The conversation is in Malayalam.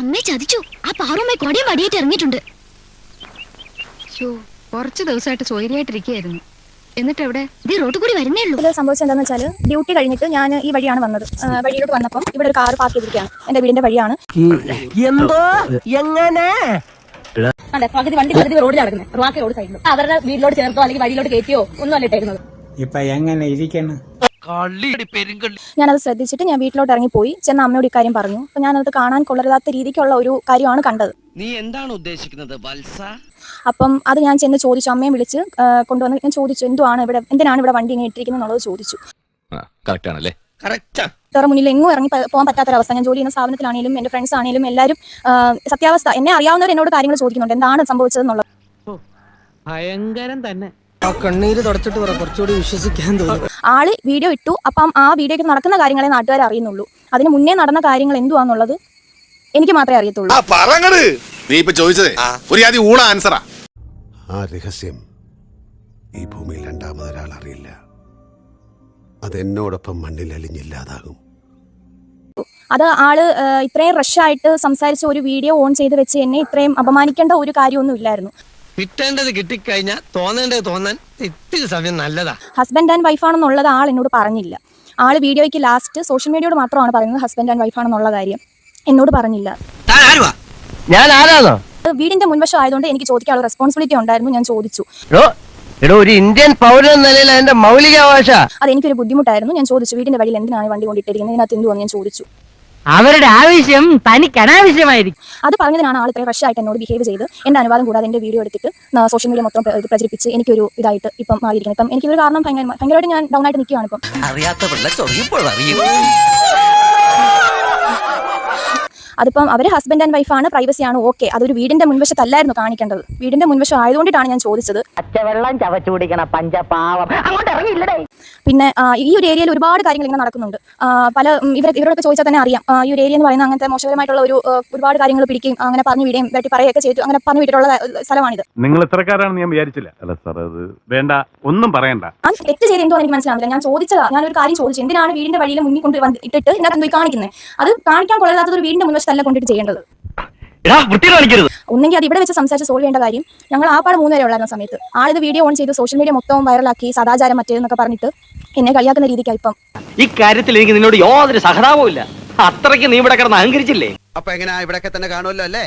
അമ്മേ ചതിച്ചു. ആ പാറുമ്മ കൊടിയും വടിയായിട്ട് ഇറങ്ങിയിട്ടുണ്ട്. കുറച്ച് ദിവസമായിട്ട് സ്വൈര്യമായിട്ടിരിക്കുകയായിരുന്നു. എന്നിട്ട് എവിടെ? ഇത് റോഡ് കൂടി വരുന്നേ ഉള്ളൂ. ഇത് സംഭവിച്ചത് എന്താണെന്ന് വെച്ചാൽ ഡ്യൂട്ടി കഴിഞ്ഞിട്ട് ഞാൻ ഈ വഴിയാണ് വന്നത്. വഴിയിലോട്ട് വന്നപ്പം ഇവിടെ ഒരു കാർ പാർക്ക് ചെയ്തിരിക്കുകയാണ്. എന്റെ വീടിന്റെ വഴിയാണ്. അതെ, പകുതി വണ്ടി റോഡിൽ നടക്കുന്നത്, റോഡ് സൈഡിലും അവരുടെ വീട്ടിലോട്ട് ചേർത്തോ അല്ലെങ്കിൽ വഴിയിലോട്ട് കയറ്റിയോ ഒന്നും അല്ല ഇട്ടേക്കുന്നത്. ഇപ്പൊ എങ്ങനെ ഇരിക്കണം? ഞാനത് ശ്രദ്ധിച്ചിട്ട് ഞാൻ വീട്ടിലോട്ട് ഇറങ്ങിപ്പോയി. ചെന്ന അമ്മയോട് ഇക്കാര്യം പറഞ്ഞു. അപ്പൊ ഞാനത് കാണാൻ കൊള്ളരുതാത്ത രീതിക്കുള്ള ഒരു കാര്യമാണ് കണ്ടത്. നീ എന്താണ് ഉദ്ദേശിക്കുന്നത് വത്സ? അപ്പം അത് ഞാൻ ചെന്ന് ചോദിച്ചു, അമ്മയെ വിളിച്ച് കൊണ്ടുവന്ന് ഞാൻ ചോദിച്ചു, എന്തിനാണ് ഇവിടെ വണ്ടി ഇങ്ങനെ ഇട്ടിരിക്കുന്നത് എന്നുള്ളത് ചോദിച്ചു. ഇത്ര മുന്നിൽ എങ്ങും ഇറങ്ങി പോകാൻ പറ്റാത്തൊരവസ്ഥ. ഞാൻ ജോലി ചെയ്യുന്ന സ്ഥാപനത്തിലാണെങ്കിലും എന്റെ ഫ്രണ്ട്സ് ആണെങ്കിലും എല്ലാവരും സത്യാവസ്ഥ എന്നെ അറിയാവുന്നവർ എന്നോട് കാര്യങ്ങൾ ചോദിക്കുന്നുണ്ട്, എന്താണ് സംഭവിച്ചതെന്നുള്ളത്. ഭയങ്കരം തന്നെ. കണ്ണീര് തുടച്ചിട്ട് കുറച്ചുകൂടി വിശ്വസിക്കാൻ തോന്നുന്നു. ആള് വീഡിയോ ഇട്ടു. അപ്പം ആ വീഡിയോയ്ക്ക് നടക്കുന്ന കാര്യങ്ങളെ നാട്ടുകാർ അറിയുന്നുള്ളൂ. അതിന് മുന്നേ നടന്ന കാര്യങ്ങൾ എന്തുവാന്നുള്ളത് എനിക്ക് മാത്രമേ അറിയത്തുള്ളൂ. ആ രഹസ്യം ഈ ഭൂമിയിൽ രണ്ടാമതൊരാൾ അറിയില്ല. അതെന്നോടൊപ്പം മണ്ണിൽ അലിഞ്ഞില്ലാതാകും. അത് ആള് ഇത്രയും റഷായിട്ട് സംസാരിച്ച ഒരു വീഡിയോ ഓൺ ചെയ്ത് വെച്ച് എന്നെ ഇത്രയും അപമാനിക്കേണ്ട ഒരു കാര്യമൊന്നും ഇല്ലായിരുന്നു. കിട്ടേണ്ടത് കിട്ടിക്കഴിഞ്ഞാൽ തോന്നേണ്ടത് തോന്നാൻ ഇത്തിരി സമയം നല്ലതാ. ഹസ്ബൻഡ് ആൻഡ് വൈഫാണെന്നുള്ളത് ആൾ എന്നോട് പറഞ്ഞില്ല. ആള് വീഡിയോയ്ക്ക് ലാസ്റ്റ് സോഷ്യൽ മീഡിയയോട് മാത്രമാണ് പറയുന്നത് ഹസ്ബൻഡ് ആൻഡ് വൈഫാണെന്നുള്ള കാര്യം. എന്നോട് പറഞ്ഞില്ല. ഞാൻ ആരാണോ? വീടിന്റെ മുൻവശം ആയതുകൊണ്ട് എനിക്ക് ചോദിക്കാനുള്ള റെസ്പോൺസിബിലിറ്റി ഉണ്ടായിരുന്നു. ഞാൻ ചോദിച്ചു. ഒരു ഇന്ത്യൻ പൗരൻ എന്ന നിലയിൽ എന്റെ മൗലികാവകാശ അതെനിക്കൊരു ബുദ്ധിമുട്ടായിരുന്നു. ഞാൻ ചോദിച്ചു, വീടിന്റെ വഴിയിൽ എന്തിനാണ് വണ്ടി കൊണ്ടിട്ടിരിക്കുന്നത്, ഇതിനകത്ത് എന്തുവാന്ന് ഞാൻ ചോദിച്ചു. അവരുടെ ആവശ്യം തനിക്ക് അനാവശ്യമായിരിക്കും. അത് പറഞ്ഞതിനാണ് ആൾ ഇത്രയും റഷായിട്ട് എന്നോട് ബിഹേവ് ചെയ്ത് എന്റെ അനുവാദം കൂടാതെ എന്റെ വീഡിയോ എടുത്തിട്ട് സോഷ്യൽ മീഡിയ മൊത്തം പ്രചരിപ്പിച്ച് എനിക്കൊരു ഇതായിട്ട് ഇപ്പം മാറിയിരിക്കുന്നത്. ഇപ്പം എനിക്കൊരു കാരണം ഭയങ്കരമായിട്ട് ഞാൻ ഡൗൺ ആയിട്ട് നിൽക്കുകയാണ്. ഇപ്പം അതിപ്പം അവര് ഹസ്ബൻഡ് ആൻഡ് വൈഫാണ്, പ്രൈവസിയാണ്, ഓക്കെ. അതൊരു വീടിന്റെ മുൻവശത്തല്ലായിരുന്നു കാണിക്കേണ്ടത്. വീടിന്റെ മുൻവശം ആയതുകൊണ്ടിട്ടാണ് ഞാൻ ചോദിച്ചത്. പച്ചവെള്ളം ചവച്ചു കുടിക്കണ പഞ്ചപാവം അങ്ങോട്ട് ഇറങ്ങിയില്ലടേ. പിന്നെ ഈ ഒരു ഏരിയയിൽ ഒരുപാട് കാര്യങ്ങൾ ഇങ്ങനെ നടക്കുന്നുണ്ട്. ഇവരൊക്കെ ചോദിച്ചാൽ തന്നെ അറിയാം. ഈ ഒരു ഏരിയ എന്ന് പറയുന്ന അങ്ങനത്തെ മോശകരമായിട്ടുള്ള ഒരുപാട് കാര്യങ്ങൾ പിടിക്കുകയും അങ്ങനെ പറഞ്ഞു വിടുകയും വെട്ടി പറയുകയൊക്കെ ചെയ്തു. അങ്ങനെ പറഞ്ഞു വിട്ടിട്ടുള്ള സ്ഥലമാണിത്. നിങ്ങൾ ഇത്രക്കാരാണെന്ന് ഞാൻ വിചാരിച്ചില്ല. അല്ല സാർ, അത് വേണ്ട, ഒന്നും പറയണ്ട. ആ തെറ്റ് ചെയ്ത് എന്തോ എനിക്ക് മനസ്സിലാവില്ല. ഞാൻ ചോദിച്ചതാ, ഞാനൊരു കാര്യം ചോദിച്ചു, എന്തിനാണ് വീടിന്റെ വഴിയിൽ മുന്നിൽ കൊണ്ട് ഇട്ടിട്ട് ഇതിനകത്ത് പോയി കാണിക്കുന്നത്? അത് കാണിക്കാൻ കൊള്ളാത്തത് ഒരു വീടിന്റെ മുൻവശത്തല്ല കൊണ്ടിട്ട് ചെയ്യേണ്ടത്. ഒന്നെങ്കിൽ അത് ഇവിടെ വെച്ച് സംസാരിച്ച് സോൾവ് ചെയ്യേണ്ട കാര്യം. ഞങ്ങൾ ആപ്പാട് 3 പേരെ ഉള്ളായിരുന്ന സമയത്ത് ആളിത് വീഡിയോ ഓൺ ചെയ്ത് സോഷ്യൽ മീഡിയ മൊത്തം വൈറലാക്കി സദാചാരം മറ്റേന്നൊക്കെ പറഞ്ഞിട്ട് എന്നെ കളിയാക്കുന്ന രീതിക്കായി ഇപ്പം. ഇക്കാര്യത്തിൽ എനിക്ക് നിന്നോട് യാതൊരു സഹതാപവും ഇല്ല. അത്രയ്ക്ക് നീ ഇവിടെ കിടന്ന് അഹങ്കരിച്ചില്ലേ? അപ്പൊ എങ്ങനെയാ ഇവിടെയൊക്കെ തന്നെ കാണുമല്ലോ അല്ലേ?